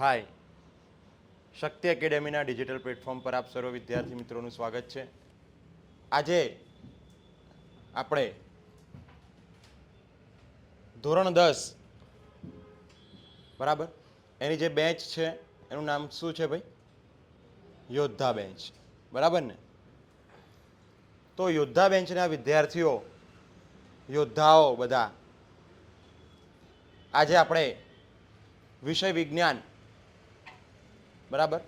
હાય, શક્તિ એકેડેમીના digital platform પર આપ સર્વ વિદ્યાર્થી મિત્રોનું સ્વાગત છે. આજે આપણે ધોરણ 10 બરાબર એની જે બેચ છે એનું નામ શું છે ભાઈ? યોદ્ધા બેન્ચ. બરાબર ને? તો યોદ્ધા બેન્ચના વિદ્યાર્થીઓ, યોદ્ધાઓ બધા, આજે આપણે વિષય વિજ્ઞાન, બરાબર,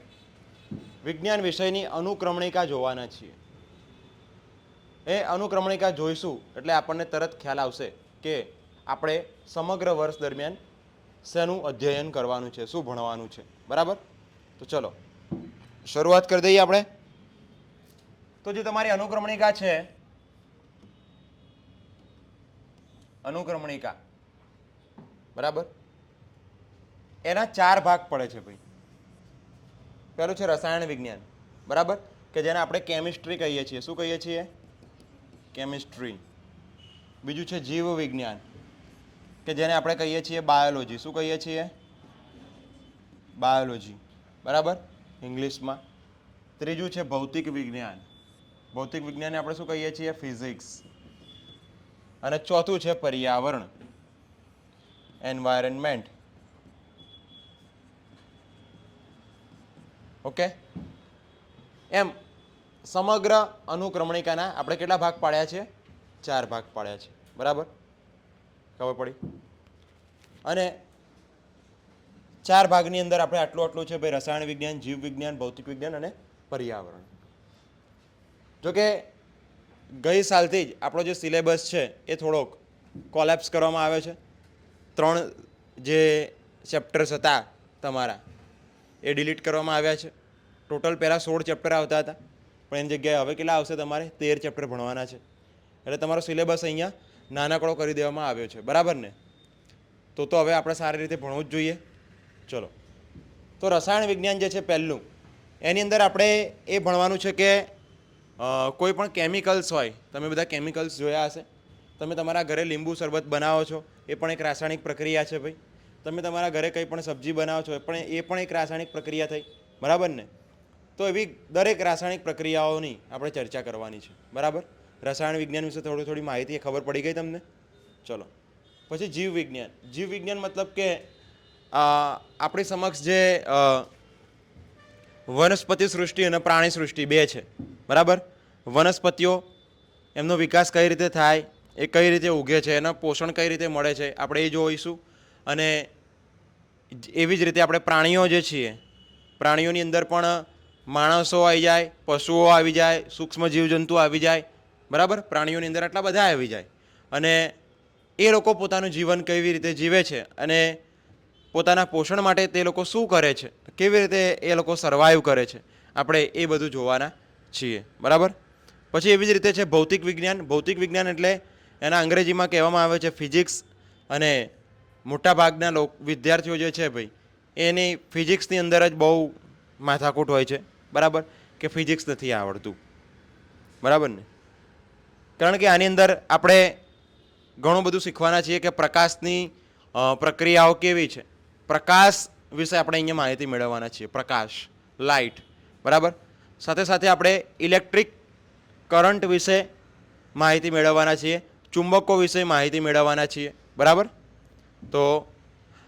વિજ્ઞાન વિષયની અનુક્રમણિકા જોવાના છીએ. એ અનુક્રમણિકા જોઈશું એટલે આપણને તરત ખ્યાલ આવશે કે આપણે સમગ્ર વર્ષ દરમિયાન શેનું અધ્યયન કરવાનું છે, શું ભણવાનું છે. બરાબર? તો ચલો શરૂઆત કરી દઈએ આપણે. તો જે તમારી અનુક્રમણિકા છે, અનુક્રમણિકા, બરાબર, એના 4 ભાગ પડે છે ભાઈ. પહેલું છે રસાયણ વિજ્ઞાન, બરાબર, કે જેને આપણે કેમિસ્ટ્રી કહીએ છીએ. શું કહીએ છીએ? કેમિસ્ટ્રી. બીજું છે જીવ વિજ્ઞાન, કે જેને આપણે કહીએ છીએ બાયોલોજી. શું કહીએ છીએ? બાયોલોજી, બરાબર, ઇંગ્લિશમાં. ત્રીજું છે ભૌતિક વિજ્ઞાન. ભૌતિક વિજ્ઞાનને આપણે શું કહીએ છીએ? ફિઝિક્સ. અને ચોથું છે પર્યાવરણ, એન્વાયરમેન્ટ. ઓકે, એમ સમગ્ર અનુક્રમણિકાના આપણે કેટલા ભાગ પાડ્યા છે? 4 ભાગ પાડ્યા છે. બરાબર, ખબર પડી? અને 4 ભાગની અંદર આપણે આટલું છે ભાઈ: રસાયણ વિજ્ઞાન, જીવ વિજ્ઞાન, ભૌતિક વિજ્ઞાન અને પર્યાવરણ. જોકે ગઈ સાલથી જ આપણો જે સિલેબસ છે એ થોડોક કોલેપ્સ કરવામાં આવ્યો છે. 3 જે ચેપ્ટર્સ હતા તમારા એ ડિલીટ કરવામાં આવ્યા છે. ટોટલ પહેલાં 16 ચેપ્ટર આવતા હતા, પણ એની જગ્યાએ હવે કેટલા આવશે? તમારે 13 ચેપ્ટર ભણવાના છે. એટલે તમારો સિલેબસ અહીંયા નાનકડો કરી દેવામાં આવ્યો છે. બરાબર ને? તો હવે આપણે સારી રીતે ભણવું જ જોઈએ. ચલો, તો રસાયણ વિજ્ઞાન જે છે પહેલું, એની અંદર આપણે એ ભણવાનું છે કે કોઈ પણ કેમિકલ્સ હોય, તમે બધા કેમિકલ્સ જોયા હશે. તમે તમારા ઘરે લીંબુ શરબત બનાવો છો, એ પણ એક રાસાયણિક પ્રક્રિયા છે ભાઈ. તમે તમારા ઘરે કંઈ પણ સબ્જી બનાવો છો, એ પણ એક રાસાયણિક પ્રક્રિયા થઈ. બરાબર ને? તો એવી દરેક રાસાયણિક પ્રક્રિયાઓની આપણે ચર્ચા કરવાની છે. બરાબર? રસાયણ વિજ્ઞાન વિશે થોડી માહિતી ખબર પડી ગઈ તમને? ચલો, પછી જીવ વિજ્ઞાન. જીવ વિજ્ઞાન મતલબ કે આપણી સમક્ષ જે વનસ્પતિ સૃષ્ટિ અને પ્રાણી સૃષ્ટિ બે છે. બરાબર? વનસ્પતિઓ, એમનો વિકાસ કઈ રીતે થાય, એ કઈ રીતે ઉગે છે, એના પોષણ કઈ રીતે મળે છે, આપણે એ જોઈશું. અને એવી જ રીતે આપણે પ્રાણીઓ જે છીએ, પ્રાણીઓની અંદર પણ માણસો આવી જાય, પશુઓ આવી જાય, સૂક્ષ્મ જીવજંતુ આવી જાય. બરાબર? પ્રાણીઓની અંદર આટલા બધા આવી જાય. અને એ લોકો પોતાનું જીવન કેવી રીતે જીવે છે અને પોતાના પોષણ માટે તે લોકો શું કરે છે, કેવી રીતે એ લોકો સર્વાઈવ કરે છે, આપણે એ બધું જોવાના છીએ. બરાબર? પછી એવી જ રીતે છે ભૌતિક વિજ્ઞાન. ભૌતિક વિજ્ઞાન એટલે એના અંગ્રેજીમાં કહેવામાં આવે છે ફિઝિક્સ. અને મોટાભાગના વિદ્યાર્થીઓ જે છે ભાઈ, એની ફિઝિક્સની અંદર જ બહુ માથાકૂટ હોય છે. બરાબર? કે ફિઝિક્સ નથી આવડતું. બરાબર ને? કારણ કે આની અંદર આપણે ઘણું બધું શીખવાના છીએ કે પ્રકાશની પ્રક્રિયાઓ કેવી છે. પ્રકાશ વિશે આપણે અહીંયા માહિતી મેળવવાના છીએ. પ્રકાશ, લાઇટ. બરાબર? સાથે સાથે આપણે ઇલેક્ટ્રિક કરંટ વિશે માહિતી મેળવવાના છીએ, ચુંબકો વિશે માહિતી મેળવવાના છીએ. બરાબર? તો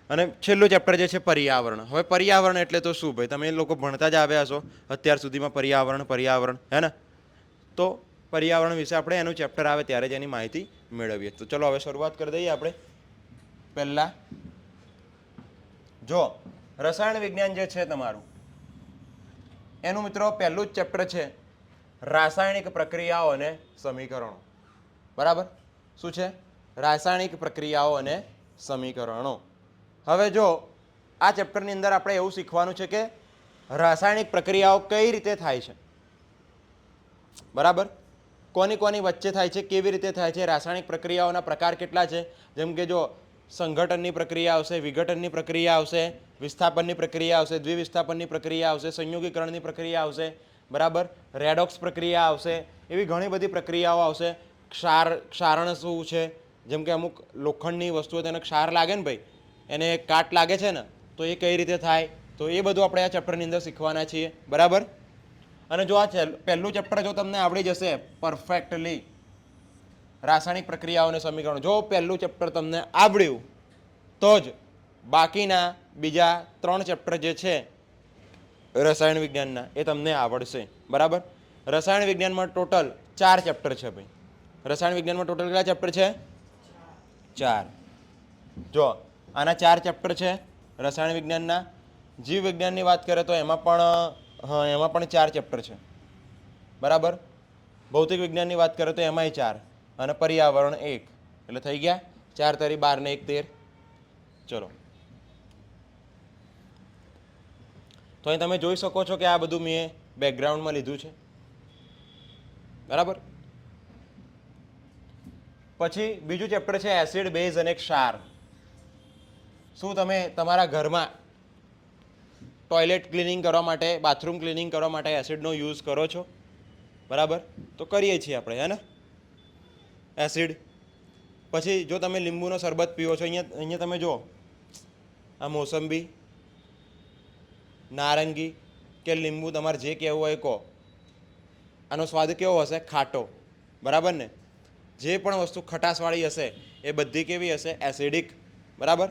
અને છેલ્લું ચેપ્ટર જે છે પર્યાવરણ. હવે પર્યાવરણ એટલે તો શું ભાઈ? તમે લોકો ભણતા જ આવ્યા છો અત્યાર સુધીમાં પર્યાવરણ, હે ને? તો પર્યાવરણ વિશે આપણે એનું ચેપ્ટર આવે ત્યારે જ એની માહિતી મેળવીએ. તો ચલો હવે શરૂઆત કરી દઈએ આપણે. પહેલા જો રસાયણ વિજ્ઞાન જે છે તમારું, એનું મિત્રો પહેલું જ ચેપ્ટર છે રાસાયણિક પ્રક્રિયાઓ અને સમીકરણો. બરાબર? શું છે? રાસાયણિક પ્રક્રિયાઓ અને સમીકરણો. હવે જો આ ચેપ્ટરની અંદર આપણે એવું શીખવાનું છે કે રાસાયણિક પ્રક્રિયાઓ કઈ રીતે થાય છે. બરાબર? કોની વચ્ચે થાય છે, કેવી રીતે થાય છે, રાસાયણિક પ્રક્રિયાઓના પ્રકાર કેટલા છે. જેમ કે જો સંઘટનની પ્રક્રિયા આવશે, વિઘટનની પ્રક્રિયા આવશે, વિસ્થાપનની પ્રક્રિયા આવશે, દ્વિવિસ્થાપનની પ્રક્રિયા આવશે, સંયોગીકરણની પ્રક્રિયા આવશે. બરાબર? રેડોક્સ પ્રક્રિયા આવશે. એવી ઘણી બધી પ્રક્રિયાઓ આવશે. ક્ષારણ શું છે? જેમ કે અમુક લોખંડની વસ્તુઓ તેને ક્ષાર લાગે ને ભાઈ, એને કાટ લાગે છે ને, તો એ કઈ રીતે થાય. તો એ બધું આપણે આ ચેપ્ટરની અંદર શીખવાના છીએ, બરાબર. અને જો આ પહેલું ચેપ્ટર જો તમને આવડી જશે પરફેક્ટલી, રાસાયણિક પ્રક્રિયાઓ અને સમીકરણો, જો પહેલું ચેપ્ટર તમને આવડ્યું તો જ બાકીના બીજા 3 ચેપ્ટર જે છે રસાયણ વિજ્ઞાનના એ તમને આવડશે, બરાબર. રસાયણ વિજ્ઞાનમાં ટોટલ 4 ચેપ્ટર છે ભાઈ. રસાયણ વિજ્ઞાનમાં ટોટલ કેટલા ચેપ્ટર છે? 4. જો આના 4 ચેપ્ટર છે રસાયણ વિજ્ઞાનના. જીવ વિજ્ઞાનની વાત કરીએ તો એમાં પણ 4 ચેપ્ટર છે, બરાબર. ભૌતિક વિજ્ઞાનની વાત કરીએ તો એમાંય 4 અને પર્યાવરણ 1, એટલે થઈ ગયા 4 તરી 12 ને 1 13. ચલો, તો અહીં તમે જોઈ શકો છો કે આ બધું મેં બેકગ્રાઉન્ડમાં લીધું છે, બરાબર. પછી બીજું ચેપ્ટર છે એસિડ, બેઝ અને ક્ષાર. શું તમે તમારા ઘરમાં ટોયલેટ ક્લિનિંગ કરવા માટે, બાથરૂમ ક્લિનિંગ કરવા માટે એસિડનો યુઝ કરો છો? બરાબર, તો કરીએ છીએ આપણે, હે ને, એસિડ. પછી જો તમે લીંબુનો શરબત પીવો છો, અહીંયા તમે જુઓ, આ મોસંબી, નારંગી કે લીંબુ, તમારે જે કહેવું હોય કહો. આનો સ્વાદ કેવો હશે? ખાટો, બરાબર ને. જે પણ વસ્તુ ખટાશવાળી હશે એ બધી કેવી હશે? એસિડિક, બરાબર.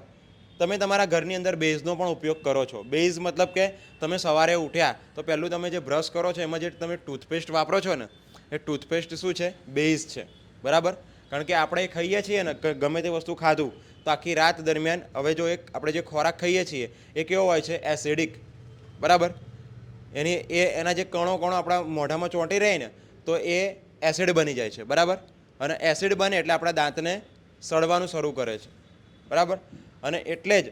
તમે તમારા ઘરની અંદર બેઝનો પણ ઉપયોગ કરો છો. બેઝ મતલબ કે તમે સવારે ઉઠ્યા તો પહેલું તમે જે બ્રશ કરો છો એમાં જે તમે ટૂથપેસ્ટ વાપરો છો ને, એ ટૂથપેસ્ટ શું છે? બેઝ છે, બરાબર. કારણ કે આપણે ખાઈએ છીએ ને, ગમે તે વસ્તુ ખાધું તો આખી રાત દરમિયાન હવે જો આપણે જે ખોરાક ખાઈએ છીએ એ કેવો હોય છે? એસિડિક, બરાબર. એના જે કણો આપણા મોઢામાં ચોંટી રહે ને તો એ એસિડ બની જાય છે, બરાબર. અને એસિડ બને એટલે આપણા દાંતને સડવાનું શરૂ કરે છે, બરાબર. અને એટલે જ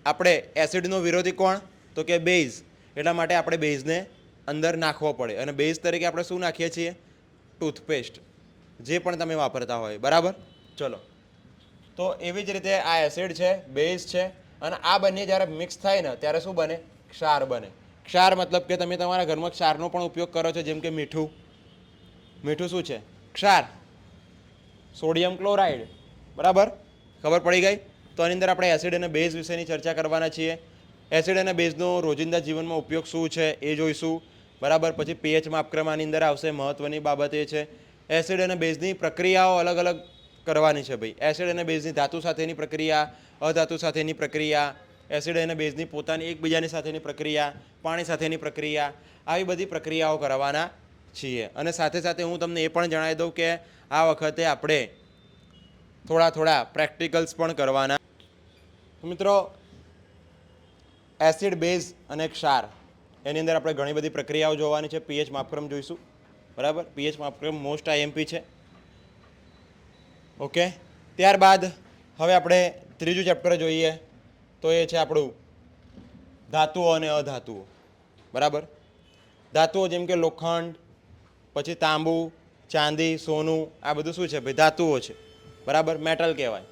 આપણે એસિડનો વિરોધી કોણ? તો કે બેઝ. એટલા માટે આપણે બેઝને અંદર નાખવો પડે. અને બેઝ તરીકે આપણે શું નાખીએ છીએ? ટૂથપેસ્ટ, જે પણ તમે વાપરતા હોય, બરાબર. ચલો, તો એવી જ રીતે આ એસિડ છે, બેઝ છે, અને આ બંને જ્યારે મિક્સ થાય ને ત્યારે શું બને? ક્ષાર બને. ક્ષાર મતલબ કે તમે તમારા ઘરમાં ક્ષારનો પણ ઉપયોગ કરો છો, જેમ કે મીઠું. મીઠું શું છે? ક્ષાર, સોડિયમ ક્લોરાઇડ, બરાબર. ખબર પડી ગઈ? તો આની અંદર આપણે એસિડ અને બેઝ વિશેની ચર્ચા કરવાના છીએ. એસિડ અને બેઝનો રોજિંદા જીવનમાં ઉપયોગ શું છે એ જોઈશું, બરાબર. પછી પીએચ માપક્રમ આની અંદર આવશે. મહત્વની બાબત એ છે એસિડ અને બેઝની પ્રક્રિયાઓ અલગ અલગ કરવાની છે ભાઈ. એસિડ અને બેઝની ધાતુ સાથેની પ્રક્રિયા, અધાતુ સાથેની પ્રક્રિયા, એસિડ અને બેઝની પોતાની એકબીજાની સાથેની પ્રક્રિયા, પાણી સાથેની પ્રક્રિયા, આવી બધી પ્રક્રિયાઓ કરવાના છીએ. અને સાથે સાથે હું તમને એ પણ જણાવી દઉં કે આ વખતે આપણે થોડા પ્રેક્ટિકલ્સ પણ કરવાના. મિત્રો, એસિડ, બેઝ અને ક્ષાર એની અંદર આપણે ઘણી બધી પ્રક્રિયાઓ જોવાની છે. પીએચ માપક્રમ જોઈશું, બરાબર. પીએચ માપક્રમ મોસ્ટ આઈએમપી છે, ઓકે. ત્યારબાદ હવે આપણે ત્રીજું ચેપ્ટર જોઈએ તો એ છે આપણું ધાતુઓ અને અધાતુઓ, બરાબર. ધાતુઓ જેમ કે લોખંડ, પછી તાંબુ, ચાંદી, સોનું, આ બધું શું છે ભાઈ? ધાતુઓ છે, બરાબર. મેટલ કહેવાય.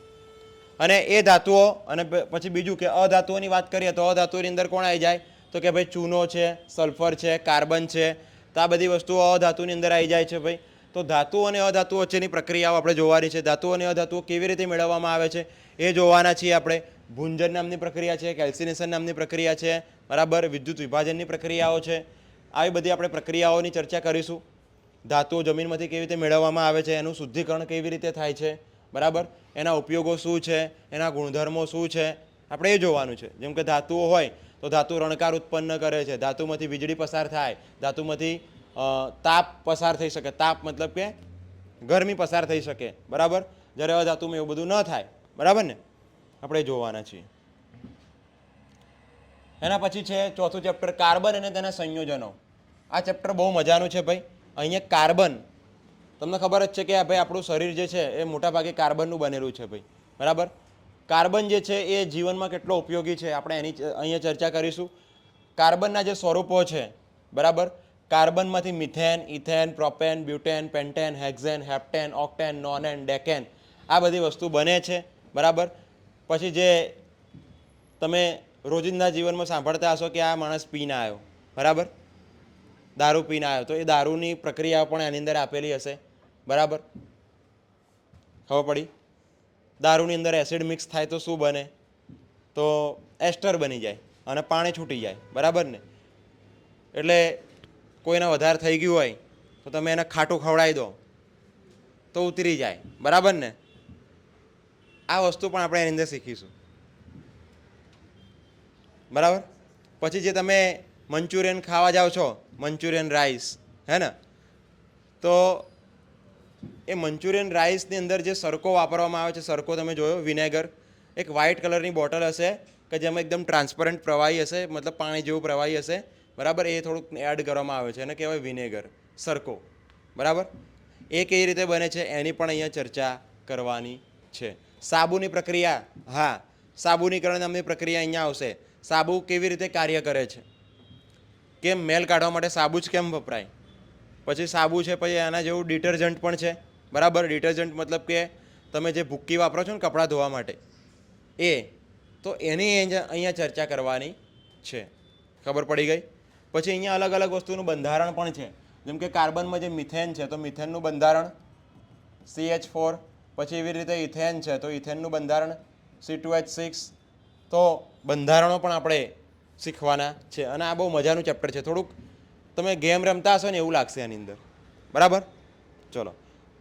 અને એ ધાતુઓ, અને પછી બીજું કે અધાતુઓની વાત કરીએ તો અધાતુઓની અંદર કોણ આવી જાય? તો કે ભાઈ ચૂનો છે, સલ્ફર છે, કાર્બન છે. તો આ બધી વસ્તુઓ અધાતુની અંદર આવી જાય છે ભાઈ. તો ધાતુઓ અને અધાતુઓ વચ્ચેની પ્રક્રિયાઓ આપણે જોવાની છે. ધાતુઓ અને અધાતુઓ કેવી રીતે મેળવવામાં આવે છે એ જોવાના છીએ આપણે. ભુંજન નામની પ્રક્રિયા છે, કેલ્સિનેશન નામની પ્રક્રિયા છે, બરાબર. વિદ્યુત વિભાજનની પ્રક્રિયાઓ છે. આવી બધી આપણે પ્રક્રિયાઓની ચર્ચા કરીશું. ધાતુઓ જમીનમાંથી કેવી રીતે મેળવવામાં આવે છે, એનું શુદ્ધિકરણ કેવી રીતે થાય છે, બરાબર. એના ઉપયોગો શું છે, એના ગુણધર્મો શું છે, આપણે એ જોવાનું છે. જેમ કે ધાતુઓ હોય તો ધાતુ રણકાર ઉત્પન્ન કરે છે, ધાતુમાંથી વીજળી પસાર થાય, ધાતુમાંથી તાપ પસાર થઈ શકે. તાપ મતલબ કે ગરમી પસાર થઈ શકે, બરાબર. જ્યારે અધાતુમાં એવું બધું ન થાય, બરાબર ને. આપણે જોવાના છીએ. એના પછી છે ચોથું ચેપ્ટર, કાર્બન અને તેના સંયોજનો. આ ચેપ્ટર બહુ મજાનું છે ભાઈ. અહીંયા કાર્બન, તમને ખબર જ છે કે ભાઈ આપણું શરીર જે છે એ મોટાભાગે કાર્બનનું બનેલું છે ભાઈ, બરાબર. કાર્બન જે છે એ જીવનમાં કેટલો ઉપયોગી છે આપણે એની અહીંયા ચર્ચા કરીશું. કાર્બનના જે સ્વરૂપો છે, બરાબર. કાર્બનમાંથી methane, ethane, propane, butane, pentane, hexane, heptane, octane, nonane, decane, આ બધી વસ્તુ બને છે, બરાબર. પછી જે તમે રોજિંદા જીવનમાં સાંભળતા હશો કે આ માણસ પીને આવ્યો, બરાબર, દારૂ પીને આવ્યો, તો એ દારૂની પ્રક્રિયા પણ એની અંદર આપેલી હશે, બરાબર. ખબર પડી? દારૂની અંદર એસિડ મિક્સ થાય તો શું બને? તો એસ્ટર બની જાય, અને પાણી છૂટી જાય, બરાબર ને. એટલે કોઈને વધારે થઈ ગયું હોય તો તમે એને ખાટું ખવડાવી દો તો ઉતરી જાય, બરાબર ને. આ વસ્તુ પણ આપણે એની અંદર શીખીશું, બરાબર. પછી જે તમે મંચુરિયન ખાવા જાઓ છો, મંચુરિયન રાઈસ, હે ને, તો એ મંચુરિયન રાઈસની અંદર જે સરકો વાપરવામાં આવે છે, સરકો તમે જોયો, વિનેગર, એક વ્હાઇટ કલરની બોટલ હશે કે જેમાં એકદમ ટ્રાન્સપરન્ટ પ્રવાહી હશે, મતલબ પાણી જેવું પ્રવાહી હશે, બરાબર. એ થોડુંક એડ કરવામાં આવે છે, એને કહેવાય વિનેગર, સરકો, બરાબર. એ કેવી રીતે બને છે એની પણ અહીંયા ચર્ચા કરવાની છે. સાબુની પ્રક્રિયા, હા, સાબુનીકરણ નામની પ્રક્રિયા અહીંયા આવશે. સાબુ કેવી રીતે કાર્ય કરે છે, કેમ મેલ કાઢવા માટે સાબુ જ કેમ વપરાય. પછી સાબુ છે, પછી આના જેવું ડિટર્જન્ટ પણ છે, બરાબર. ડિટર્જન્ટ મતલબ કે તમે જે ભૂક્કી વાપરો છો ને કપડાં ધોવા માટે, એ તો એની અહીંયા ચર્ચા કરવાની છે. ખબર પડી ગઈ. પછી અહીંયા અલગ અલગ વસ્તુનું બંધારણ પણ છે, જેમ કે કાર્બનમાં જે મિથેન છે તો મિથેનનું બંધારણ CH4, પછી એવી રીતે ઇથેન છે તો ઇથેનનું બંધારણ C2H6. તો બંધારણો પણ આપણે શીખવાના છે, અને આ બહુ મજાનું ચેપ્ટર છે. થોડુંક તમે ગેમ રમતા હશો ને એવું લાગશે આની અંદર, બરાબર. ચલો,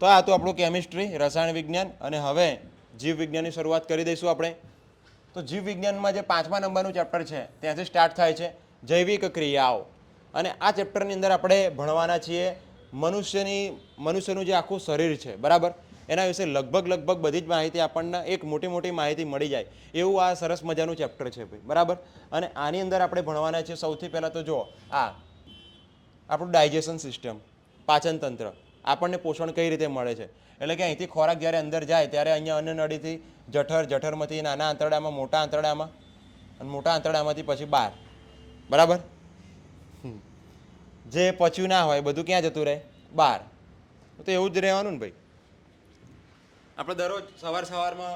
તો આ તો આપણું કેમિસ્ટ્રી, રસાયણ વિજ્ઞાન, અને હવે જીવ વિજ્ઞાનની શરૂઆત કરી દઈશું આપણે. તો જીવ વિજ્ઞાનમાં જે 5મા નંબરનું ચેપ્ટર છે ત્યાંથી સ્ટાર્ટ થાય છે, જૈવિક ક્રિયાઓ. અને આ ચેપ્ટરની અંદર આપણે ભણવાના છીએ મનુષ્યનું જે આખું શરીર છે, બરાબર, એના વિશે લગભગ બધી જ માહિતી આપણને એક મોટી માહિતી મળી જાય એવું આ સરસ મજાનું ચેપ્ટર છે ભાઈ, બરાબર. અને આની અંદર આપણે ભણવાના છીએ સૌથી પહેલાં તો જો આ આપણું ડાયજેશન સિસ્ટમ, પાચન તંત્ર, આપણને પોષણ કઈ રીતે મળે છે. એટલે કે અહીંથી ખોરાક જ્યારે અંદર જાય ત્યારે અહીંયા અન્નનળીથી જઠરમાંથી નાના આંતરડામાં, મોટા આંતરડામાં, અને મોટા આંતરડામાંથી પછી બહાર, બરાબર. જે પચ્યું ના હોય બધું ક્યાં જતું રહે? બહાર. તો એવું જ રહેવાનું ને ભાઈ. આપણે દરરોજ સવારમાં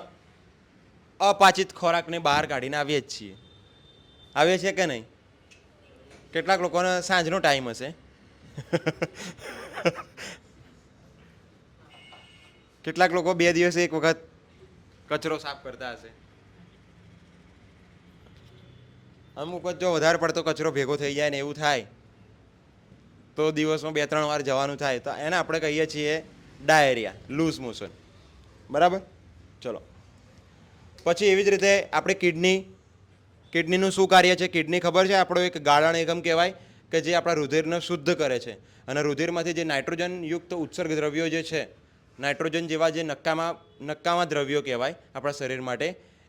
અપાચિત ખોરાકને બહાર કાઢીને આવીએ જ છીએ કે નહીં? કેટલાક લોકોને સાંજનો ટાઈમ હશે, કેટલાક લોકો 2 દિવસે એક વખત કચરો સાફ કરતા હશે. અમુક વખત જો વધારે પડતો કચરો ભેગો થઈ જાય ને એવું થાય તો દિવસમાં 2-3 વાર જવાનું થાય, તો એને આપણે કહીએ છીએ ડાયરિયા, લૂઝ મોશન, બરાબર. ચલો, પછી એવી જ રીતે આપણે કિડનીનું શું કાર્ય છે? કિડની ખબર છે, આપણો એક ગાળણ એકમ કહેવાય કે જે આપણા રુધિરને શુદ્ધ કરે છે, અને રુધિરમાંથી જે નાઇટ્રોજનયુક્ત ઉત્સર્ગ દ્રવ્યો જે છે, નાઇટ્રોજન જેવા જે નક્કામાં દ્રવ્યો કહેવાય આપણા શરીર માટે,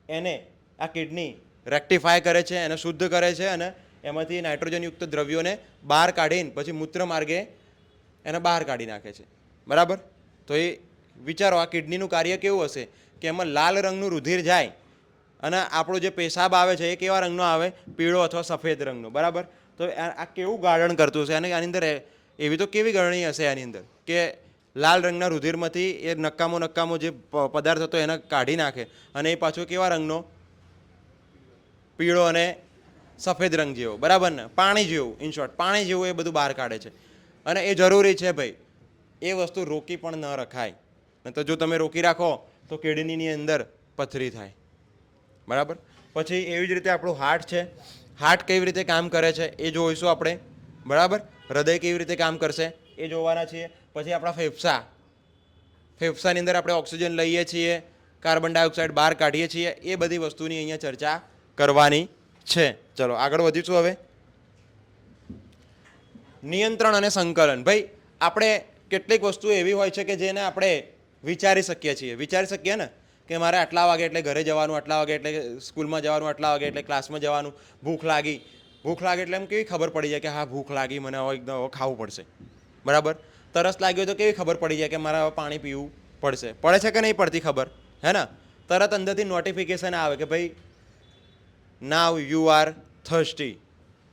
એને આ કિડની રેક્ટિફાય કરે છે, એને શુદ્ધ કરે છે, અને એમાંથી નાઇટ્રોજનયુક્ત દ્રવ્યોને બહાર કાઢીને પછી મૂત્ર માર્ગે એને બહાર કાઢી નાખે છે, બરાબર. તો એ વિચારો આ કિડનીનું કાર્ય કેવું હશે કે એમાં લાલ રંગનું રુધિર જાય અને આપણો જે પેશાબ આવે છે એ કેવા રંગનો આવે? પીળો અથવા સફેદ રંગનો, બરાબર. તો આ કેવું ગાળણ કરતું હશે, અને આની અંદર એવી તો કેવી ગળણી હશે આની અંદર કે લાલ રંગના રુધિરમાંથી એ નક્કામો જે પદાર્થ હતો એને કાઢી નાખે, અને એ પાછો કેવા રંગનો? પીળો અને સફેદ રંગ જેવો, બરાબર ને, પાણી જેવું, ઇન શોર્ટ પાણી જેવું એ બધું બહાર કાઢે છે. અને એ જરૂરી છે ભાઈ, એ વસ્તુ રોકી પણ ન રખાય. તો જો તમે રોકી રાખો તો કિડનીની અંદર પથરી થાય, બરાબર. પછી એવી જ રીતે આપણું હાર્ટ છે, હાર્ટ કેવી રીતે કામ કરે છે એ જોઈશું આપણે, બરાબર. હૃદય કેવી રીતે કામ કરશે એ જોવાના છીએ. પછી આપણા ફેફસાની અંદર આપણે ઓક્સિજન લઈએ છીએ, કાર્બન ડાયોક્સાઇડ બહાર કાઢીએ છીએ, એ બધી વસ્તુની અહીંયા ચર્ચા કરવાની છે. ચલો આગળ વધીશું હવે. નિયંત્રણ અને સંકલન. ભાઈ આપણે કેટલીક વસ્તુ એવી હોય છે કે જેને આપણે વિચારી શકીએ ને કે મારે આટલા વાગે એટલે ઘરે જવાનું, આટલા વાગે એટલે સ્કૂલમાં જવાનું, આટલા વાગે એટલે ક્લાસમાં જવાનું, ભૂખ લાગે એટલે એમ કેવી ખબર પડી જાય કે હા ભૂખ લાગી, મને હવે ખાવું પડશે, બરાબર. તરસ લાગ્યો તો કેવી ખબર પડી જાય કે મારે હવે પાણી પીવું પડે છે કે નહીં પડતી ખબર, હે ને. તરત અંદરથી નોટિફિકેશન આવે કે ભાઈ now you are thirsty,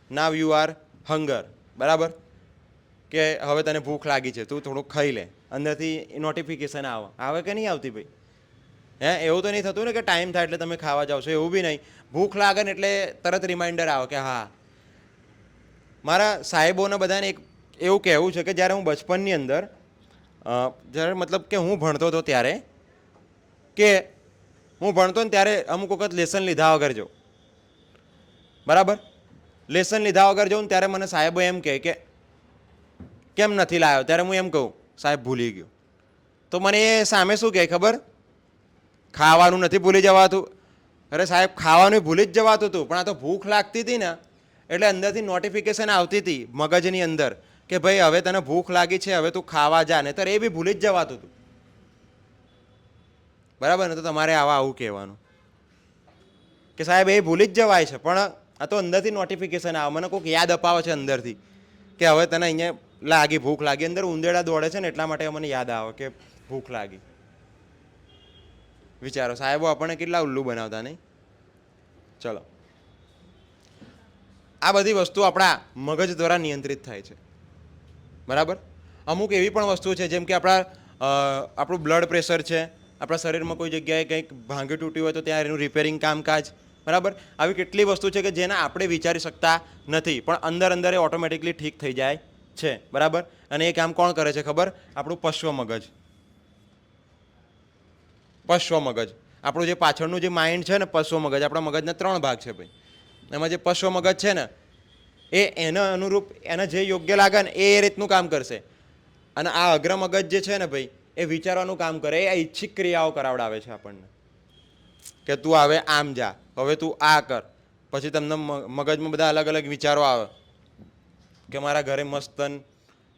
now you are hunger, બરાબર, કે હવે તને ભૂખ લાગી છે, તું થોડુંક ખાઈ લે. અંદરથી નોટિફિકેશન આવે કે નહીં આવતી ભાઈ? એવું તો નહીં થતું ને કે ટાઈમ થાય એટલે તમે ખાવા જાઓ છો, એવું બી નહીં. ભૂખ લાગે ને એટલે તરત રિમાઇન્ડર આવે કે હા. મારા સાહેબોને બધાને એક એવું કહેવું છે કે જ્યારે હું બચપનની અંદર જ્યારે મતલબ કે હું ભણતો હતો ત્યારે ને ત્યારે અમુક વખત લેસન લીધા વગર જો બરાબર. લેસન લીધા વગર જઉં ત્યારે મને સાહેબો એમ કહે કે કેમ નથી લાવ્યો, ત્યારે હું એમ કહું સાહેબ ભૂલી ગયો. તો મને એ સામે શું કહે ખબર, ખાવાનું નથી ભૂલી જવાતું. અરે સાહેબ ખાવાનું ભૂલી જ જવાતું હતું, પણ આ તો ભૂખ લાગતી હતી ને એટલે અંદરથી નોટિફિકેશન આવતી હતી મગજની અંદર કે ભાઈ હવે તને ભૂખ લાગી છે, હવે તું ખાવા જા, ને ત્યારે એ બી ભૂલી જ જવાતું હતું. બરાબર ને. તો તમારે આવું કહેવાનું કે સાહેબ એ ભૂલી જ જવાય છે, પણ આ તો અંદરથી નોટિફિકેશન આવે, મને કોઈક યાદ અપાવે છે અંદરથી કે હવે તને અહીંયા લાગી, ભૂખ લાગી. અંદર ઉંદેડા દોડે છે ને એટલા માટે મને યાદ આવે કે ભૂખ લાગી. વિચારો સાહેબો આપણને કેટલા ઉલ્લુ બનાવતા નહીં. ચલો, આ બધી વસ્તુ આપણા મગજ દ્વારા નિયંત્રિત થાય છે. બરાબર. અમુક એવી પણ વસ્તુ છે જેમ કે આપણું બ્લડ પ્રેશર છે, આપણા શરીરમાં કોઈ જગ્યાએ કંઈક ભાંગી તૂટ્યું હોય તો ત્યાં એનું રિપેરિંગ કામકાજ. બરાબર. આવી કેટલી વસ્તુ છે કે જેના આપણે વિચારી શકતા નથી, પણ અંદર અંદર એ ઓટોમેટિકલી ઠીક થઈ જાય છે. બરાબર. અને એ કામ કોણ કરે છે ખબર, આપણું પશ્વ મગજ. પશ્વ મગજ આપણું જે પાછળનું જે માઇન્ડ છે ને, પશ્વ મગજ, આપણા મગજના 3 ભાગ છે ભાઈ. એમાં જે પશ્વ મગજ છે ને એ એના અનુરૂપ એને જે યોગ્ય લાગે ને એ રીતનું કામ કરશે. અને આ અગ્ર મગજ જે છે ને ભાઈ એ વિચારવાનું કામ કરે, એ ઈચ્છિક ક્રિયાઓ કરાવડાવે છે આપણને કે તું હવે આમ જા, હવે તું આ કર. પછી તમને મગજમાં બધા અલગ અલગ વિચારો આવે કે મારા ઘરે મસ્ત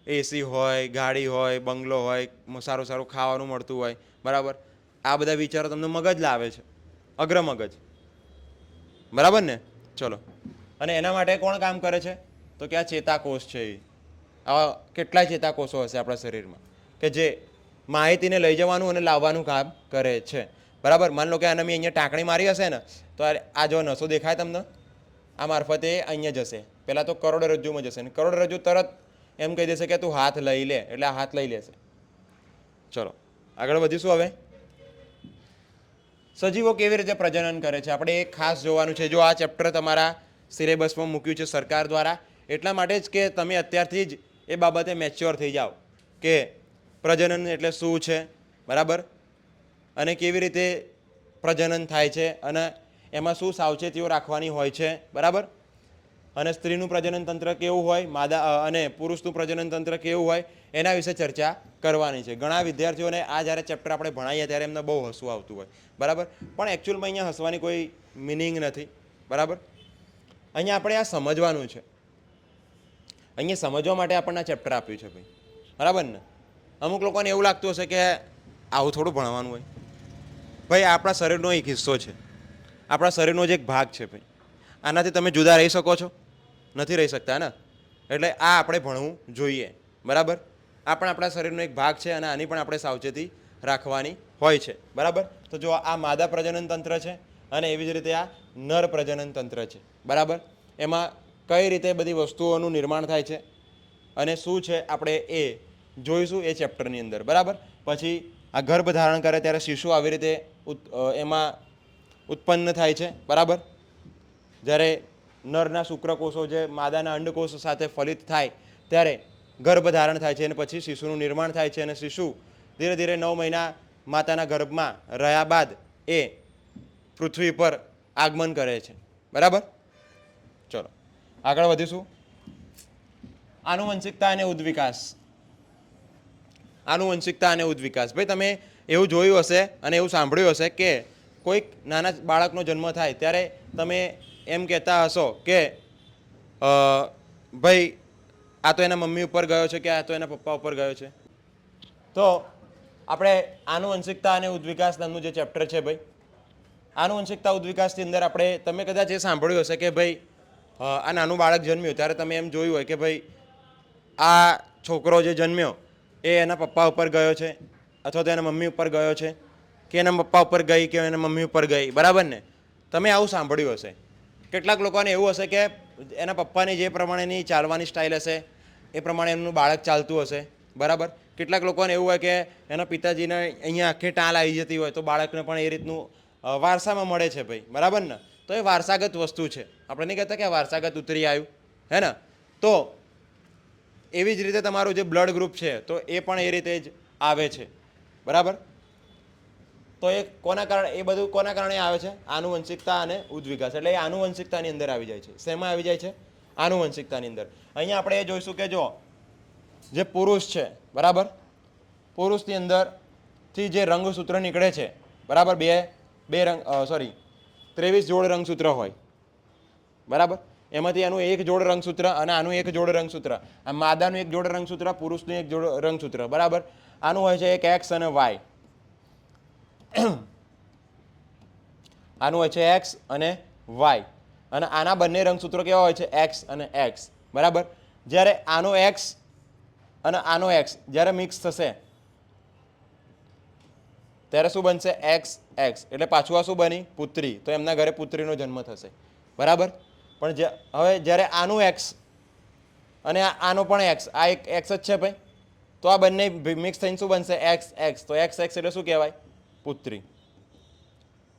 એસી હોય, ગાડી હોય, બંગલો હોય, સારું સારું ખાવાનું મળતું હોય. બરાબર. આ બધા વિચારો તમને મગજ લાવે છે, અગ્ર મગજ. બરાબર ને. ચલો, અને એના માટે કોણ કામ કરે છે તો કે આ ચેતાકોષ છે. આવા કેટલાય ચેતાકોષો હશે આપણા શરીરમાં કે જે માહિતીને લઈ જવાનું અને લાવવાનું કામ કરે છે. બરાબર. માની લો કે આને મેં અહીંયા ટાંકણી મારી હશે ને તો આ જો નસો દેખાય તમને, આ મારફતે અહીંયા જશે. પહેલાં તો કરોડરજ્જુમાં જશે ને કરોડરજ્જુ તરત એમ કહી દેશે કે તું હાથ લઈ લે, એટલે આ હાથ લઈ લેશે. ચલો આગળ વધીશું. હવે સજીવો કેવી રીતે પ્રજનન કરે છે આપણે એ ખાસ જોવાનું છે. જો આ ચેપ્ટર તમારા સિલેબસમાં મૂક્યું છે સરકાર દ્વારા, એટલા માટે જ કે તમે અત્યારથી જ એ બાબતે મેચ્યોર થઈ જાઓ કે પ્રજનન એટલે શું છે. બરાબર. અને કેવી રીતે પ્રજનન થાય છે અને એમાં શું સાવચેતીઓ રાખવાની હોય છે. બરાબર. અને સ્ત્રીનું પ્રજનન તંત્ર કેવું હોય, માદા અને પુરુષનું પ્રજનન તંત્ર કેવું હોય, એના વિશે ચર્ચા કરવાની છે. ઘણા વિદ્યાર્થીઓને આ જ્યારે ચેપ્ટર આપણે ભણાવીએ ત્યારે એમને બહુ હસવું આવતું હોય. બરાબર. પણ એકચ્યુઅલમાં અહીંયા હસવાની કોઈ મિનિંગ નથી. બરાબર. અહીંયા આપણે આ સમજવાનું છે. અહીંયા સમજવા માટે આપણને ચેપ્ટર આપ્યું છે ભાઈ. બરાબર ને. અમુક લોકોને એવું લાગતું હશે કે આવું થોડું ભણવાનું હોય. ભાઈ આપણા શરીરનો એક હિસ્સો છે, આપણા શરીરનો જ એક ભાગ છે ભાઈ. આનાથી તમે જુદા રહી શકો છો? નથી રહી શકતા ને. એટલે આ આપણે ભણવું જોઈએ. બરાબર. આ પણ આપણા શરીરનો એક ભાગ છે અને આની પણ આપણે સાવચેતી રાખવાની હોય છે. બરાબર. તો જો આ માદા પ્રજનન તંત્ર છે અને એવી જ રીતે આ નર પ્રજનન તંત્ર છે. બરાબર. એમાં કઈ રીતે બધી વસ્તુઓનું નિર્માણ થાય છે અને શું છે આપણે એ જોઈશું એ ચેપ્ટરની અંદર. બરાબર. પછી આ ગર્ભ ધારણ કરે ત્યારે શિશુ આવી રીતે એમાં ઉત્પન્ન થાય છે. બરાબર. જ્યારે નરના શુક્રકોષો જે માદાના અંડકોષો સાથે ફલિત થાય ત્યારે ગર્ભ ધારણ થાય છે અને પછી શિશુનું નિર્માણ થાય છે અને શિશુ ધીરે ધીરે 9 મહિના માતાના ગર્ભમાં રહ્યા બાદ એ પૃથ્વી પર આગમન કરે છે. બરાબર. ચલો આગળ વધીશું. આનુવંશિકતા અને ઉદ્વિકાસ. આનુવંશિકતા અને ઉદ્વિકાસ. ભાઈ તમે એવું જોયું હશે અને એવું સાંભળ્યું હશે કે કોઈક નાના બાળકનો જન્મ થાય ત્યારે તમે એમ કહેતા હશો કે ભાઈ આ તો એના મમ્મી ઉપર ગયો છે કે આ તો એના પપ્પા ઉપર ગયો છે. તો આપણે આનુવંશિકતા અને ઉદ્વિકાસ નામનું જે ચેપ્ટર છે ભાઈ, આનુવંશિકતા ઉદ્વિકાસની અંદર આપણે તમે કદાચ એ સાંભળ્યું હશે કે ભાઈ આ નાનું બાળક જન્મ્યું ત્યારે તમે એમ જોયું હોય કે ભાઈ આ છોકરો જે જન્મ્યો એ એના પપ્પા ઉપર ગયો છે અથવા તો એના મમ્મી ઉપર ગયો છે કે એના પપ્પા ઉપર ગઈ કે એના મમ્મી ઉપર ગઈ. બરાબર ને. તમે આવું સાંભળ્યું હશે. કેટલાક લોકોને એવું હશે કે એના પપ્પાની જે પ્રમાણેની ચાલવાની સ્ટાઇલ હશે એ પ્રમાણે એમનું બાળક ચાલતું હશે. બરાબર. કેટલાક લોકોને એવું હોય કે એના પિતાજીને અહીંયા આખી ટાલ આવી જતી હોય તો બાળકને પણ એ રીતનું વારસામાં મળે છે ભાઈ. બરાબર ને. તો એ વારસાગત વસ્તુ છે. આપણે નહીં કહેતા કે આ વારસાગત ઉતરી આવ્યું હે ને. તો એવી જ રીતે તમારું જે બ્લડ ગ્રુપ છે તો એ પણ એ રીતે જ આવે છે. બરાબર. તો એ કોના કારણે, એ બધું કોના કારણે આવે છે? આનુવંશિકતા અને ઉદ્વિકાસ. એટલે એ આનુવંશિકતાની અંદર આવી જાય છે. શેમાં આવી જાય છે? આનુવંશિકતાની અંદર. અહીંયા આપણે એ જોઈશું કે જો જે પુરુષ છે, બરાબર, પુરુષની અંદરથી જે રંગસૂત્ર નીકળે છે, બરાબર, બે રંગ 23 જોડ રંગસૂત્ર હોય, બરાબર. એમાંથી આનું એક જોડ રંગસૂત્ર અને આનું એક જોડ રંગસૂત્ર, આ માદાનું એક જોડ રંગસૂત્ર, પુરુષનું એક જોડ રંગસૂત્ર, બરાબર. આનું હોય છે એક એક્સ અને વાય. આનું હોય છે એક્સ અને વાય. અને આના બંને રંગસૂત્રો કેવા હોય છે? એક્સ અને એક્સ, બરાબર. જ્યારે આનો એક્સ અને આનો એક્સ જ્યારે મિક્સ થશે ત્યારે શું બનશે? X x. એટલે પાછું આ શું બની? પુત્રી. તો એમના ઘરે પુત્રીનો જન્મ થશે, બરાબર. પણ હવે જ્યારે આનું એક્સ અને આનો પણ એક્સ, આ એક એક્સ જ છે ભાઈ, તો આ બંને મિક્સ થઈને શું બનશે? X x. તો એક્સ એક્સ એટલે શું કહેવાય? પુત્રી,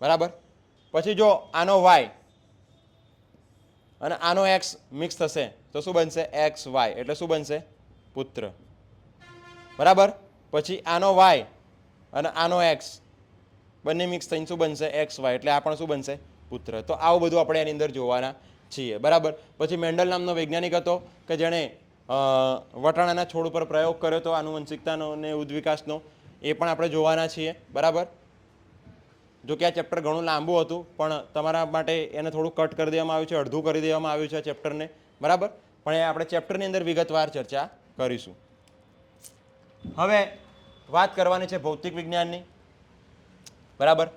બરાબર. પછી જો આનો વાય અને આનો એક્સ મિક્સ થશે તો શું બનશે? X Y. એટલે શું બનશે? પુત્ર, બરાબર. પછી આનો વાય અને આનો એક્સ બંને મિક્સ થઈને શું બનશે? X Y. એટલે આ પણ શું બનશે? પુત્ર. તો આવું બધું આપણે એની અંદર જોવાના છીએ, બરાબર. પછી મેન્ડલ નામનો વૈજ્ઞાનિક હતો કે જેણે વટાણાના છોડ ઉપર પ્રયોગ કર્યો હતો આનુવંશિકતાનો અને ઉદ્વિકાસનો, એ પણ આપણે જોવાના છીએ, બરાબર. જો કે આ ચેપ્ટર ઘણું લાંબુ હતું, પણ તમારા માટે એને થોડું કટ કરી દેવામાં આવ્યું છે, અડધું કરી દેવામાં આવ્યું છે આ ચેપ્ટરને, બરાબર. પણ એ આપણે ચેપ્ટરની અંદર વિગતવાર ચર્ચા કરીશું. હવે વાત કરવાની છે ભૌતિક વિજ્ઞાનની, બરાબર.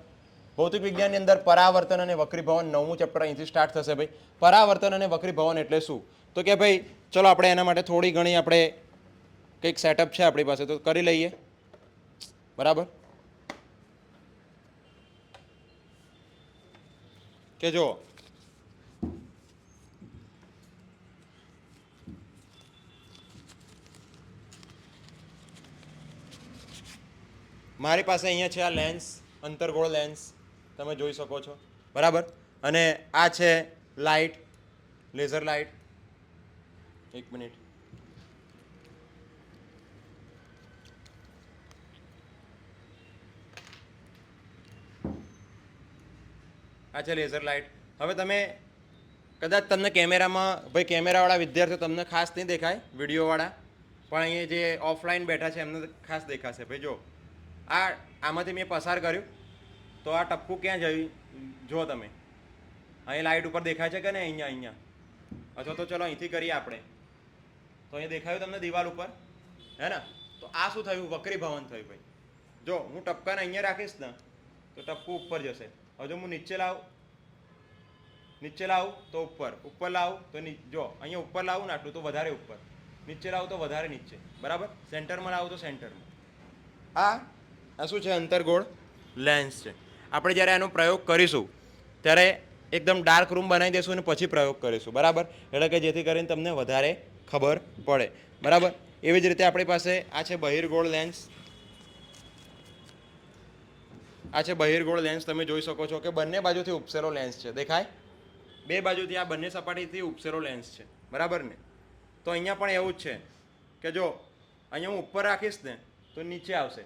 ભૌતિક વિજ્ઞાનની અંદર પરાવર્તન અને વક્રીભવન 9મું ચેપ્ટર અહીંથી સ્ટાર્ટ થશે ભાઈ. પરાવર્તન અને વક્રીભવન એટલે શું? તો કે ભાઈ ચલો આપણે એના માટે થોડી ઘણી આપણે કંઈક સેટઅપ છે આપણી પાસે, તો કરી લઈએ, બરાબર. કે જો મારી પાસે અહીંયા છે આ લેન્સ, અંતર્ગોળ લેન્સ તમે જોઈ શકો છો, બરાબર. અને આ છે લાઇટ, લેઝર લાઇટ. એક મિનિટ. આ છે લેઝર લાઇટ. હવે તમે કદાચ તમને કેમેરામાં, ભાઈ કેમેરાવાળા વિદ્યાર્થીઓ તમને ખાસ નહીં દેખાય, વિડીયોવાળા, પણ અહીંયા જે ઓફલાઈન બેઠા છે એમને ખાસ દેખાશે. ભાઈ જો આમાંથી મેં પસાર કર્યું તો આ ટપકું ક્યાં જયું જો તમે, અહીં લાઇટ ઉપર દેખાય છે કે ને? અહીંયા અથવા તો ચલો અહીંથી કરીએ આપણે, તો અહીંયા દેખાયું તમને દિવાલ ઉપર, હે ને? તો આ શું થયું? વક્રીભવન થયું ભાઈ. જો હું ટપકાને અહીંયા રાખીશ ને તો ટપકું ઉપર જશે. હવે જો હું નીચે લાવું તો ઉપર લાવું તો જો અહીંયા ઉપર લાવું ને આટલું તો વધારે ઉપર, નીચે લાવું તો વધારે નીચે, બરાબર. સેન્ટરમાં લાવું તો સેન્ટરમાં. આ શું છે? અંતર્ગોળ લેન્સ છે. આપણે જ્યારે આનો પ્રયોગ કરીશું ત્યારે એકદમ ડાર્ક રૂમ બનાવી દઈશું અને પછી પ્રયોગ કરીશું, બરાબર. એટલે કે જેથી કરીને તમને વધારે ખબર પડે, બરાબર. એવી જ રીતે આપણી પાસે આ છે બહિર્ગોળ લેન્સ. આ છે બહિર્ગોળ લેન્સ. તમે જોઈ શકો છો કે બંને બાજુથી ઉપસેલો લેન્સ છે, દેખાય? બે બાજુથી આ બંને સપાટીથી ઉપસેલો લેન્સ છે, બરાબર ને? તો અહીંયા પણ એવું જ છે કે જો અહીંયા હું ઉપર રાખીશ ને તો નીચે આવશે,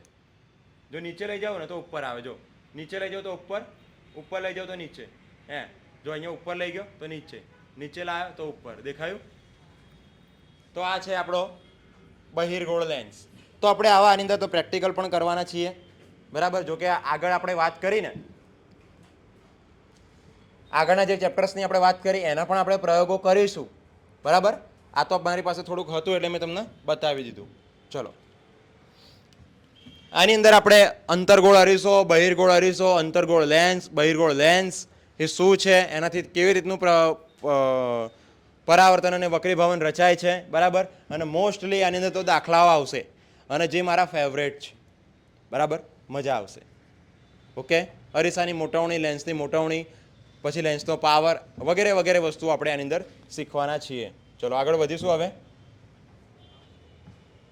જો નીચે લઈ જાઉં ને તો ઉપર આવે, જો નીચે લઈ જાઉં તો ઉપર લઈ જાઉં તો નીચે, હે. જો અહીંયા ઉપર લઈ ગયો તો નીચે લાવ્યો તો ઉપર, દેખાયું? તો આ છે આપણો બહિર્ગોળ લેન્સ. તો આપણે આની અંદર તો પ્રેક્ટિકલ પણ કરવાના છીએ, બરાબર. જો કે આગળ આપણે વાત કરીને, આગળના જે ચેપ્ટર્સની આપણે વાત કરી એના પણ આપણે પ્રયોગો કરીશું, બરાબર. આ તો મારી પાસે થોડુંક હતું એટલે મેં તમને બતાવી દીધું. ચલો, આની અંદર આપણે અંતર્ગોળ અરીસો, બહિર્ગોળ અરીસો, અંતર્ગોળ લેન્સ, બહિર્ગોળ લેન્સ એ શું છે, એનાથી કેવી રીતનું પરાવર્તન અને વક્રીભવન રચાય છે, બરાબર. અને મોસ્ટલી આની અંદર તો દાખલાઓ આવશે અને જે મારા ફેવરેટ છે, બરાબર, મજા આવશે. ઓકે. અરીસાની મોટવણી, લેન્સની મોટવણી, પછી લેન્સનો પાવર વગેરે વગેરે વસ્તુઓ આપણે આની અંદર શીખવાના છીએ. ચલો આગળ વધીશું. હવે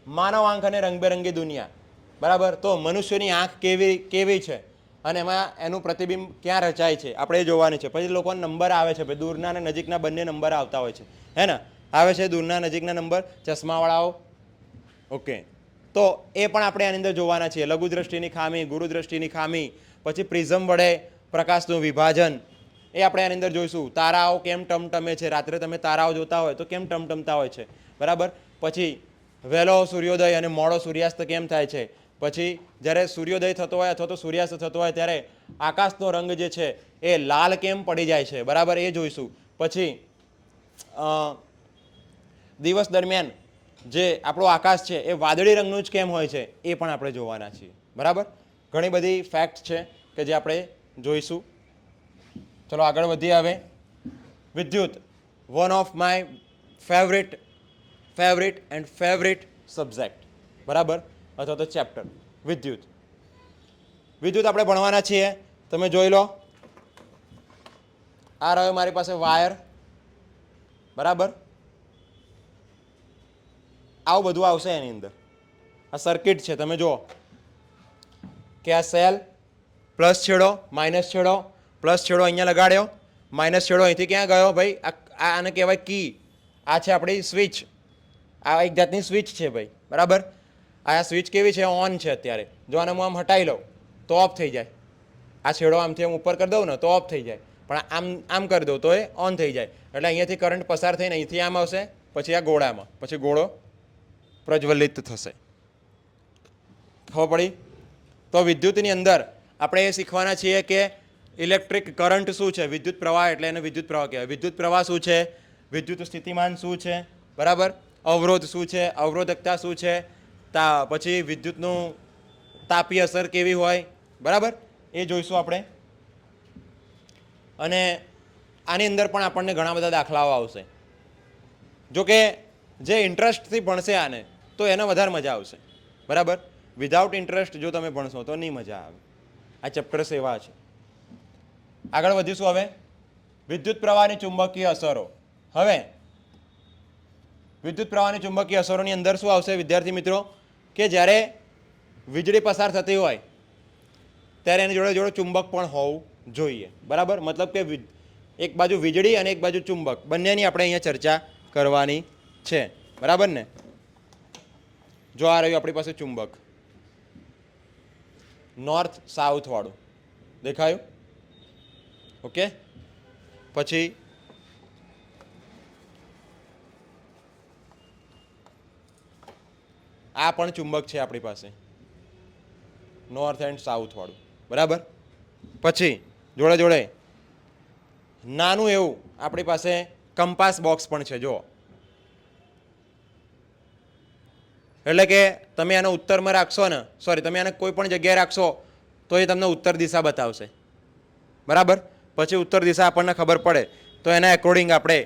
માનવ આંખ અને રંગબેરંગી દુનિયા, બરાબર. તો મનુષ્યની આંખ કેવી છે અને એમાં એનું પ્રતિબિંબ ક્યાં રચાય છે આપણે એ જોવાની છે. પછી લોકોને નંબર આવે છે, ભાઈ દૂરના અને નજીકના બંને નંબર આવતા હોય છે, હે ને? આવે છે દૂરના નજીકના નંબર, ચશ્માવાળાઓ. ઓકે. તો એ પણ આપણે આની અંદર જોવાના છીએ. લઘુ દ્રષ્ટિની ખામી, ગુરુ દ્રષ્ટિની ખામી, પછી પ્રિઝમ વડે પ્રકાશનું વિભાજન એ આપણે આની અંદર જોઈશું. તારાઓ કેમ ટમટમે છે, રાત્રે તમે તારાઓ જોતા હોય તો કેમ ટમટમતા હોય છે, બરાબર. પછી વહેલો સૂર્યોદય અને મોડો સૂર્યાસ્ત કેમ થાય છે. પછી જ્યારે સૂર્યોદય થતો હોય અથવા તો સૂર્યાસ્ત થતો હોય ત્યારે આકાશનો રંગ જે છે એ લાલ કેમ પડી જાય છે, બરાબર, એ જોઈશું. પછી દિવસ દરમિયાન જે આપણો આકાશ છે એ વાદળી રંગનું જ કેમ હોય છે એ પણ આપણે જોવાના છીએ, બરાબર. ઘણી બધી ફેક્ટ છે કે જે આપણે જોઈશું. ચલો આગળ વધીએ. હવે વિદ્યુત, one of my favourite subject, બરાબર, અથવા તો ચેપ્ટર વિદ્યુત. વિદ્યુત આપણે ભણવાના છીએ. તમે જોઈ લો, આ રહ્યો મારી પાસે વાયર, બરાબર. આવું બધું આવશે એની અંદર. આ સર્કિટ છે, તમે જુઓ કે આ સેલ, પ્લસ છેડો, માઇનસ છેડો, પ્લસ છેડો અહીંયા લગાડ્યો, માઇનસ છેડો અહીંથી ક્યાં ગયો ભાઈ, આને કહેવાય કી. આ છે આપણી સ્વિચ, આ એક જાતની સ્વિચ છે ભાઈ, બરાબર. આ સ્વિચ કેવી છે, ઓન છે અત્યારે. જો આને હું આમ હટાવી લઉં તો ઓફ થઈ જાય. આ છેડો આમથી આમ ઉપર કરી દઉં ને તો ઓફ થઈ જાય, પણ આમ કરી દઉં તો એ ઓન થઈ જાય. એટલે અહીંયાથી કરંટ પસાર થઈને અહીંથી આમ આવશે, પછી આ ગોળામાં, પછી ગોળો પ્રજ્વલિત થશે. ખબર પડી? તો વિદ્યુતની અંદર આપણે એ શીખવાના છીએ કે ઇલેક્ટ્રિક કરંટ શું છે, વિદ્યુત પ્રવાહ એટલે એને વિદ્યુત પ્રવાહ કહેવાય. વિદ્યુત પ્રવાહ શું છે, વિદ્યુત સ્થિતિમાન શું છે, બરાબર, અવરોધ શું છે, અવરોધકતા શું છે, પછી વિદ્યુતનું તાપીય અસર કેવી હોય, બરાબર, એ જોઈશું આપણે. અને આની અંદર પણ આપણને ઘણા બધા દાખલાઓ આવશે. જો કે જે ઇન્ટરેસ્ટથી ભણશે આને તો એને વધારે મજા આવશે, બરાબર. વિધાઉટ ઇન્ટરેસ્ટ જો તમે ભણશો તો નહીં મજા આવે. આ ચેપ્ટર સેવા છે. આગળ વધીશું. હવે વિદ્યુત પ્રવાહની ચુંબકીય અસરો. હવે વિદ્યુત પ્રવાહની ચુંબકીય અસરોની અંદર શું આવશે વિદ્યાર્થી મિત્રો, કે જ્યારે વીજળી પસાર થતી હોય ત્યારે એની જોડે જોડે ચુંબક પણ હોવું જોઈએ, બરાબર. મતલબ કે એક બાજુ વીજળી અને એક બાજુ ચુંબક, બંનેની આપણે અહીંયા ચર્ચા કરવાની છે, બરાબર ને. જો આ રહ્યું આપણી પાસે ચુંબક, નોર્થ સાઉથ વાળું દેખાયું, ઓકે. પછી આ પણ ચુંબક છે આપણી પાસે, નોર્થ એન્ડ સાઉથ વાળું, બરાબર. પછી જોડે જોડે નાનું એવું આપણી પાસે કંપાસ બોક્સ પણ છે, જુઓ. એટલે કે તમે આને ઉત્તરમાં રાખશો ને, સોરી, તમે આને કોઈ પણ જગ્યાએ રાખશો તો એ તમને ઉત્તર દિશા બતાવશે, બરાબર. પછી ઉત્તર દિશા આપણને ખબર પડે તો એના એકોર્ડિંગ આપણે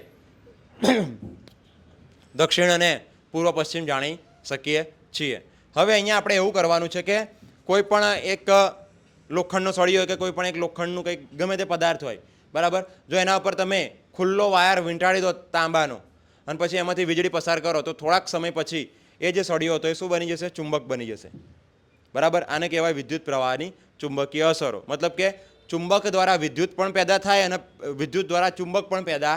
દક્ષિણ અને પૂર્વ પશ્ચિમ જાણી શકીએ છીએ. હવે અહીંયા આપણે એવું કરવાનું છે કે કોઈ પણ એક લોખંડનો સળિયો હોય કે કોઈ પણ એક લોખંડનું કંઈક ગમે તે પદાર્થ હોય, બરાબર. જો એના ઉપર તમે ખુલ્લો વાયર વીંટાળી દો તાંબાનો અને પછી એમાંથી વીજળી પસાર કરો તો થોડાક સમય પછી એ જે સળિયો હતો એ શું બની જશે, ચુંબક બની જશે, બરાબર. આને કહેવાય વિદ્યુત પ્રવાહની ચુંબકીય અસરો. મતલબ કે ચુંબક દ્વારા વિદ્યુત પણ પેદા થાય અને વિદ્યુત દ્વારા ચુંબક પણ પેદા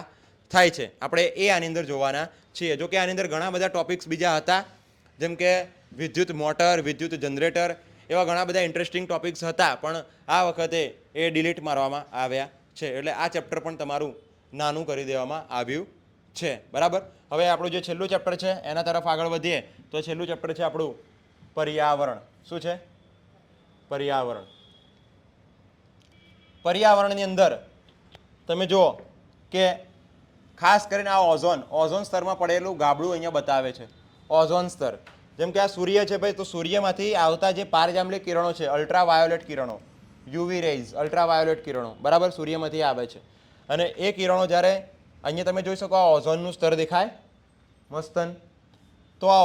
થાય છે. આપણે એ આની અંદર જોવાના છીએ. જો કે આની અંદર ઘણા બધા ટોપિક્સ બીજા હતા, જેમ કે વિદ્યુત મોટર, વિદ્યુત જનરેટર, એવા ઘણા બધા ઇન્ટરેસ્ટિંગ ટોપિક્સ હતા, પણ આ વખતે એ ડિલીટ મારવામાં આવ્યા છે. એટલે આ ચેપ્ટર પણ તમારું નાનું કરી દેવામાં આવ્યું છે, બરાબર. હવે આપણું જે છેલ્લું ચેપ્ટર છે એના તરફ આગળ વધીએ તો છેલ્લું ચેપ્ટર છે આપણું પર્યાવરણ. શું છે? પર્યાવરણ. પર્યાવરણની અંદર તમે જુઓ કે ખાસ કરીને આ ઓઝોન સ્તરમાં પડેલું ગાબડું અહીંયા બતાવે છે. ઓઝોન સ્તર, જેમ કે આ સૂર્ય છે ભાઈ, તો સૂર્યમાંથી આવતા જે પારજાંબલી કિરણો છે, અલ્ટ્રાવાયોલેટ કિરણો, યુવી રેઝ, અલ્ટ્રાવાયોલેટ કિરણો, બરાબર, સૂર્યમાંથી આવે છે. અને એ કિરણો જ્યારે અહીંયા તમે જોઈ શકો, આ ઓઝોનનું સ્તર દેખાય મસ્તન. તો આ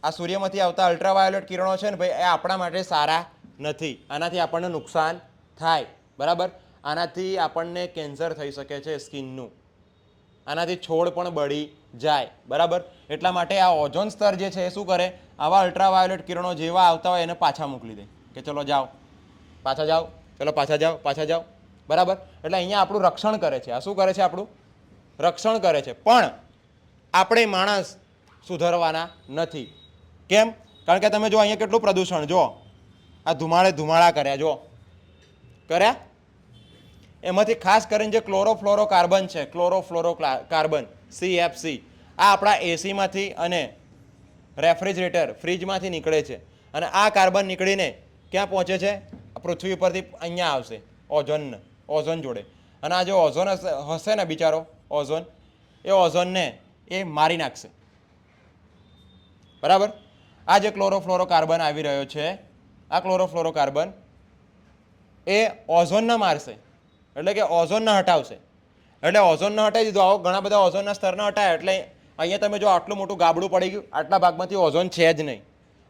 આ સૂર્યમાંથી આવતા અલ્ટ્રાવાયોલેટ કિરણો છે ને ભાઈ, એ આપણા માટે સારા નથી. આનાથી આપણને નુકસાન થાય, બરાબર. આનાથી આપણને કેન્સર થઈ શકે છે સ્કિનનું, આનાથી છોડ પણ બળી જાય, બરાબર. એટલા માટે આ ઓઝોન સ્તર જે છે એ શું કરે, આવા અલ્ટ્રાવાયોલેટ કિરણો જેવા આવતા હોય એને પાછા મોકલી દે કે ચલો જાઓ, પાછા જાઓ, ચલો પાછા જાઓ, પાછા જાઓ, બરાબર. એટલે અહીંયા આપણું રક્ષણ કરે છે. આ શું કરે છે? આપણું રક્ષણ કરે છે. પણ આપણે માણસ સુધારવાના નથી. કેમ? કારણ કે તમે જો અહીંયા કેટલું પ્રદૂષણ, જો આ ધુમાળા કર્યા, જો કર્યા? એમાંથી ખાસ કરીને જે ક્લોરોફ્લોરોકાર્બન છે, ક્લોરોફ્લોરોકાર્બન CFC, આ આપણા એસીમાંથી અને રેફ્રિજરેટર ફ્રીજમાંથી નીકળે છે અને આ કાર્બન નીકળીને ક્યાં પહોંચે છે? પૃથ્વી પરથી અહીંયા આવશે ઓઝોન જોડે. અને આ જે ઓઝોન હશે ને બિચારો ઓઝોન, એ ઓઝોનને એ મારી નાખશે. બરાબર? આ જે ક્લોરોફ્લોરોકાર્બન આવી રહ્યો છે, આ ક્લોરોફ્લોરોકાર્બન એ ઓઝોનને મારશે, એટલે કે ઓઝોનને હટાવશે. એટલે ઓઝોનને હટાવી દીધો. આવો ઘણા બધા ઓઝોનના સ્તરને હટાવ્યા. એટલે અહીંયા તમે જો આટલું મોટું ગાબડું પડી ગયું, આટલા ભાગમાંથી ઓઝોન છે જ નહીં.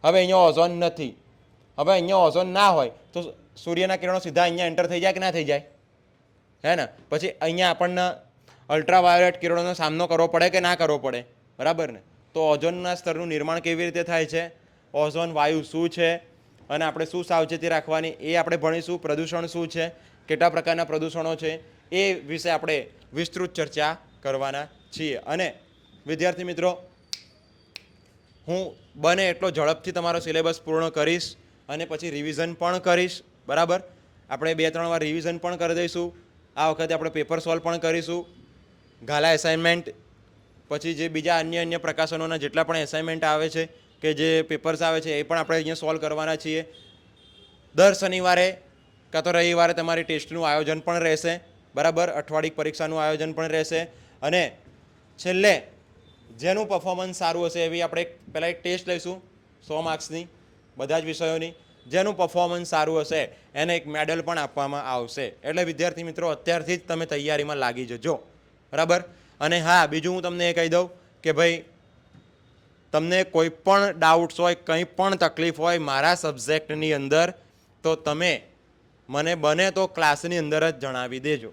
હવે અહીંયા ઓઝોન નથી. હવે અહીંયા ઓઝોન ના હોય તો સૂર્યના કિરણો સીધા અહીંયા એન્ટર થઈ જાય કે ના થઈ જાય? હે ને? પછી અહીંયા આપણને અલ્ટ્રાવાયોલેટ કિરણોનો સામનો કરવો પડે કે ના કરવો પડે? બરાબર ને? તો ઓઝોનના સ્તરનું નિર્માણ કેવી રીતે થાય છે, ઓઝોન વાયુ શું છે અને આપણે શું સાવચેતી રાખવાની એ આપણે ભણીશું. પ્રદૂષણ શું છે, કેટલા પ્રકારના પ્રદૂષણો છે, એ વિશે આપણે વિસ્તૃત ચર્ચા કરવાના છીએ. અને વિદ્યાર્થી મિત્રો, હું બને એટલો ઝડપથી તમારો સિલેબસ પૂર્ણ કરીશ અને પછી રિવિઝન પણ કરીશ. બરાબર? આપણે 2-3 વાર રિવિઝન પણ કરી દઈશું. આ વખતે આપણે પેપર સોલ્વ પણ કરીશું. ગાલા એસાઇનમેન્ટ પછી જે બીજા અન્ય પ્રકાશનોના જેટલા પણ એસાઇનમેન્ટ આવે છે કે જે પેપર્સ આવે છે એ પણ આપણે અહીંયા સોલ્વ કરવાના છીએ. દર શનિવારે કાં તો રવિવારે તમારી ટેસ્ટનું આયોજન પણ રહેશે. બરાબર? અઠવાડિક પરીક્ષાનું આયોજન પણ રહેશે. અને છેલ્લે જેનું પરફોર્મન્સ સારું હશે એવી આપણે પહેલાં એક ટેસ્ટ લઈશું 100 માર્ક્સની બધા જ વિષયોની. જેનું પરફોર્મન્સ સારું હશે એને એક મેડલ પણ આપવામાં આવશે. એટલે વિદ્યાર્થી મિત્રો, અત્યારથી જ તમે તૈયારીમાં લાગી જજો. બરાબર? અને હા, બીજું હું તમને એ કહી દઉં કે ભાઈ, તમને કોઈ પણ ડાઉટ્સ હોય, કંઈ પણ તકલીફ હોય મારા સબ્જેક્ટની અંદર, તો તમે મને બને તો ક્લાસની અંદર જ જણાવી દેજો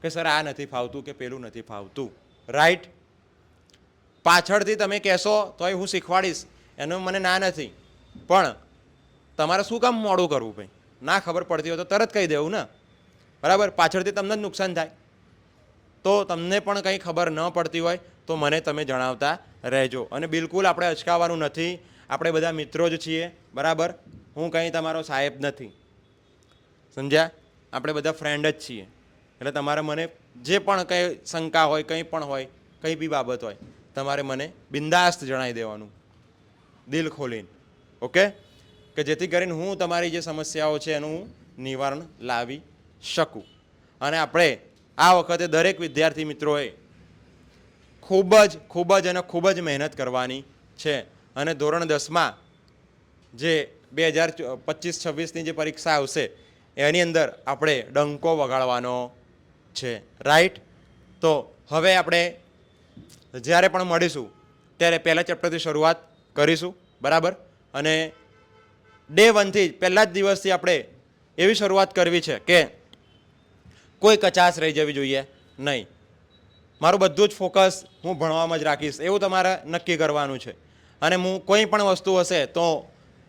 કે સર આ નથી ફાવતું કે પેલું નથી ફાવતું. રાઈટ? પાછળથી તમે કહેશો તોય હું શીખવાડીશ, એનું મને ના નથી. પણ તમારે શું કામ મોડું કરવું ભાઈ? ના ખબર પડતી હોય તો તરત કહી દેવું ને. બરાબર? પાછળથી તમને જ નુકસાન થાય. તો તમને પણ કંઈ ખબર ન પડતી હોય તો મને તમે જણાવતા રહેજો. અને બિલકુલ આપણે અચકાવવાનું નથી. આપણે બધા મિત્રો જ છીએ. બરાબર? હું કંઈ તમારો સાહેબ નથી. સમજ્યા? આપણે બધા ફ્રેન્ડ જ છીએ. એટલે તમારે મને જે પણ કંઈ શંકા હોય, કંઈ પણ હોય, કંઈ બી બાબત હોય, તમારે મને બિંદાસ્ત જણાવી દેવાનું, દિલ ખોલીને. ઓકે? કે જેથી કરીને હું તમારી જે સમસ્યાઓ છે એનું નિવારણ લાવી શકું. અને આપણે આ વખતે દરેક વિદ્યાર્થી મિત્રોએ ખૂબ જ મહેનત કરવાની છે. અને ધોરણ 10માં જે 2025-26ની જે પરીક્ષા આવશે એની અંદર આપણે ડંકો વગાડવાનો છે. રાઈટ? તો હવે આપણે જ્યારે પણ મળીશું ત્યારે પહેલા ચેપ્ટરથી શરૂઆત કરીશું. બરાબર? અને ડે 1થી જ પહેલા જ દિવસથી આપણે એવી શરૂઆત કરવી છે કે કોઈ કચાશ રહી જવી જોઈએ નહીં. મારું બધું જ ફોકસ હું ભણવામાં જ રાખીશ એવું તમારે નક્કી કરવાનું છે. અને હું કોઈ પણ વસ્તુ હશે તો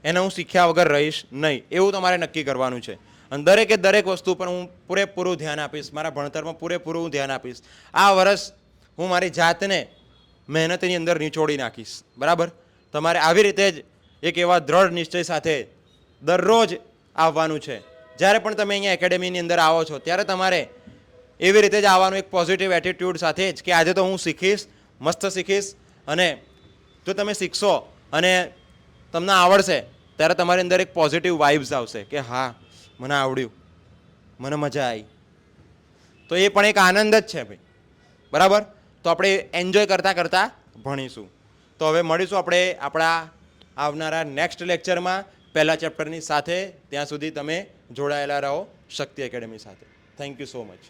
એને હું શીખ્યા વગર રહીશ નહીં એવું તમારે નક્કી કરવાનું છે. અને દરેક વસ્તુ પર હું પૂરેપૂરું ધ્યાન આપીશ. મારા ભણતરમાં પૂરેપૂરું હું ધ્યાન આપીશ. આ વર્ષ હું મારી જાતને મહેનતની અંદર નિચોડી નાખીશ. બરાબર? તમારે આવી રીતે જ એક એવા દ્રઢ નિશ્ચય સાથે દરરોજ આવવાનું છે. જ્યારે પણ તમે અહીંયા એકેડેમીની અંદર આવો છો ત્યારે તમારે એવી રીતે જ આવવાનું, એક પોઝિટિવ એટીટ્યૂડ સાથે જ કે આજે તો હું શીખીશ, મસ્ત શીખીશ. અને જો તમે શીખશો અને તમને આવડશે ત્યારે તમારી અંદર એક પોઝિટિવ વાઇબ્સ આવશે કે હા મને આવડ્યું, મને મજા આવી. તો એ પણ એક આનંદ જ છે ભાઈ. બરાબર? તો આપણે એન્જોય કરતાં ભણીશું. તો હવે મળીશું આપણે આપણા આવનારા નેક્સ્ટ લેક્ચરમાં પહેલા ચેપ્ટરની સાથે. ત્યાં સુધી તમે જોડાયેલા રહો શક્તિ એકેડમી સાથે. Thank you so much.